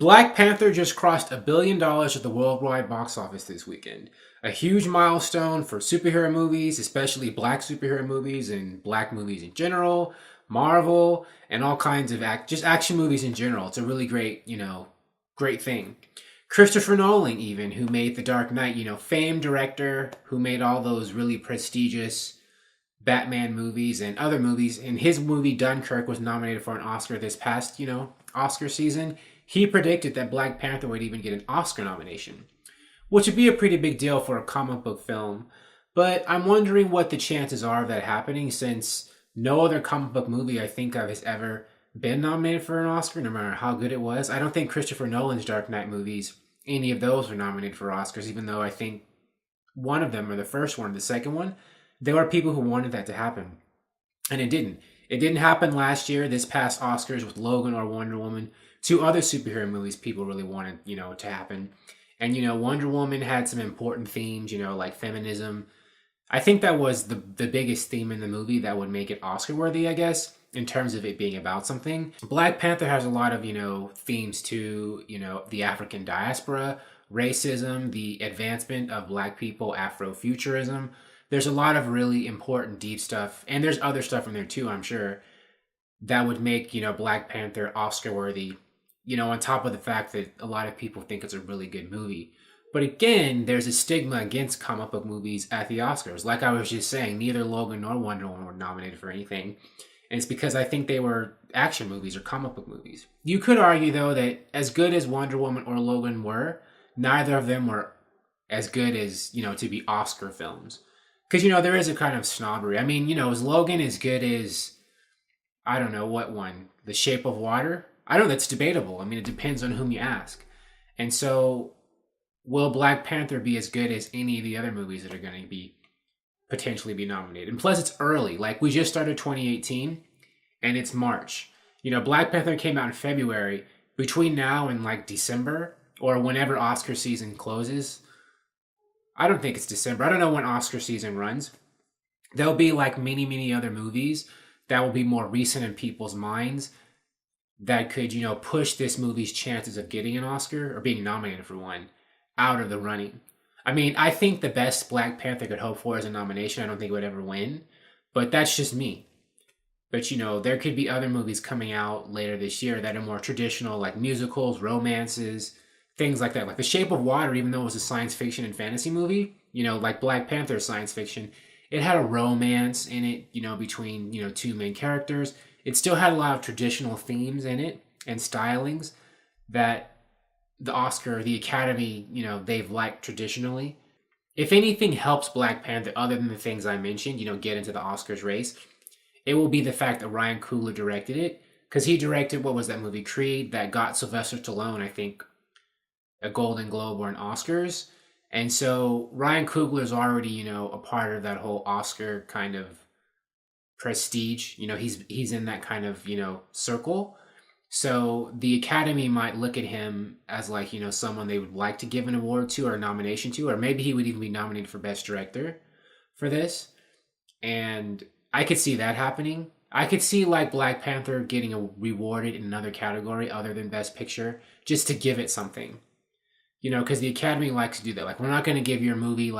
Black Panther just crossed $1 billion at the worldwide box office this weekend. A huge milestone for superhero movies, especially black superhero movies and black movies in general, Marvel, and all kinds of just action movies in general. It's a really great, great thing. Christopher Nolan, even, who made The Dark Knight, famed director who made all those really prestigious Batman movies and other movies. And his movie Dunkirk was nominated for an Oscar this past, Oscar season. He predicted that Black Panther would even get an Oscar nomination, which would be a pretty big deal for a comic book film. But I'm wondering what the chances are of that happening, since no other comic book movie I think of has ever been nominated for an Oscar, no matter how good it was. I don't think Christopher Nolan's Dark Knight movies, any of those were nominated for Oscars, even though I think one of them, or the first one or the second one, there were people who wanted that to happen. And it didn't. It didn't happen last year, this past Oscars, with Logan or Wonder Woman. Two other superhero movies people really wanted, to happen. And, Wonder Woman had some important themes, like feminism. I think that was the biggest theme in the movie that would make it Oscar worthy, I guess, in terms of it being about something. Black Panther has a lot of, themes too, the African diaspora, racism, the advancement of black people, Afrofuturism. There's a lot of really important deep stuff, and there's other stuff in there too, I'm sure, that would make, Black Panther Oscar worthy, on top of the fact that a lot of people think it's a really good movie. But again, there's a stigma against comic book movies at the Oscars. Like I was just saying, neither Logan nor Wonder Woman were nominated for anything. And it's because I think they were action movies or comic book movies. You could argue, though, that as good as Wonder Woman or Logan were, neither of them were as good as, to be Oscar films. Because, there is a kind of snobbery. I mean, is Logan as good as, I don't know, what one? The Shape of Water? I don't know, that's debatable. I mean, it depends on whom you ask. And so, will Black Panther be as good as any of the other movies that are going to be potentially be nominated? And plus, it's early. Like, we just started 2018, and it's March. Black Panther came out in February. Between now and, December, or whenever Oscar season closes, I don't think it's December. I don't know when Oscar season runs. There'll be, many, many other movies that will be more recent in people's minds that could, push this movie's chances of getting an Oscar or being nominated for one out of the running. I mean, I think the best Black Panther could hope for is a nomination. I don't think it would ever win, but that's just me. But, there could be other movies coming out later this year that are more traditional, like musicals, romances, things like that. Like The Shape of Water, even though it was a science fiction and fantasy movie, like Black Panther science fiction, it had a romance in it, between, two main characters. It still had a lot of traditional themes in it and stylings that the Academy, they've liked traditionally. If anything helps Black Panther, other than the things I mentioned, get into the Oscars race, it will be the fact that Ryan Coogler directed it. Because he directed, what was that movie, Creed, that got Sylvester Stallone, I think, a Golden Globe or an Oscars. And so Ryan Coogler's already, a part of that whole Oscar kind of prestige. He's in that kind of, circle. So the Academy might look at him as someone they would like to give an award to or a nomination to, or maybe he would even be nominated for Best Director for this. And I could see that happening. I could see Black Panther getting rewarded in another category other than Best Picture, just to give it something. Because the Academy likes to do that. We're not going to give your movie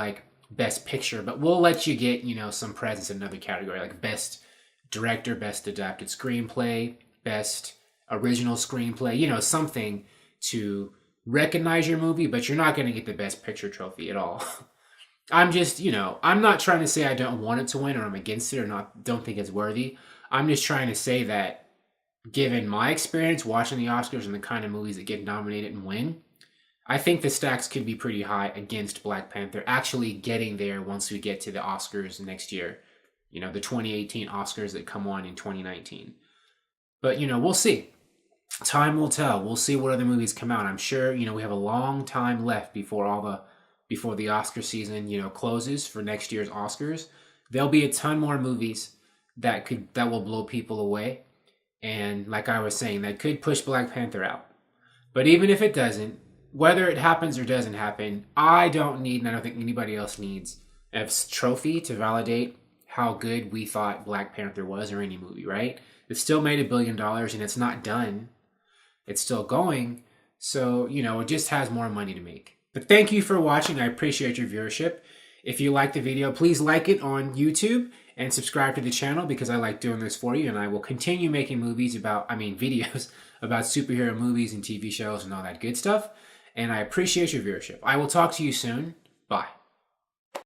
Best Picture, but we'll let you get, some presence in another category, like Best Director, Best Adapted Screenplay, Best Original Screenplay, something to recognize your movie, but you're not going to get the Best Picture trophy at all. I'm just, I'm not trying to say I don't want it to win or I'm against it or don't think it's worthy. I'm just trying to say that given my experience watching the Oscars and the kind of movies that get nominated and win, I think the stacks could be pretty high against Black Panther actually getting there once we get to the Oscars next year. The 2018 Oscars that come on in 2019. But, we'll see. Time will tell. We'll see what other movies come out. I'm sure, we have a long time left before the Oscar season, closes for next year's Oscars. There'll be a ton more movies that will blow people away. And like I was saying, that could push Black Panther out. But even if it doesn't, whether it happens or doesn't happen, I don't need, and I don't think anybody else needs, a trophy to validate how good we thought Black Panther was or any movie, right? It still made $1 billion and it's not done. It's still going. So, it just has more money to make. But thank you for watching. I appreciate your viewership. If you like the video, please like it on YouTube and subscribe to the channel because I like doing this for you, and I will continue making videos about superhero movies and TV shows and all that good stuff. And I appreciate your viewership. I will talk to you soon. Bye.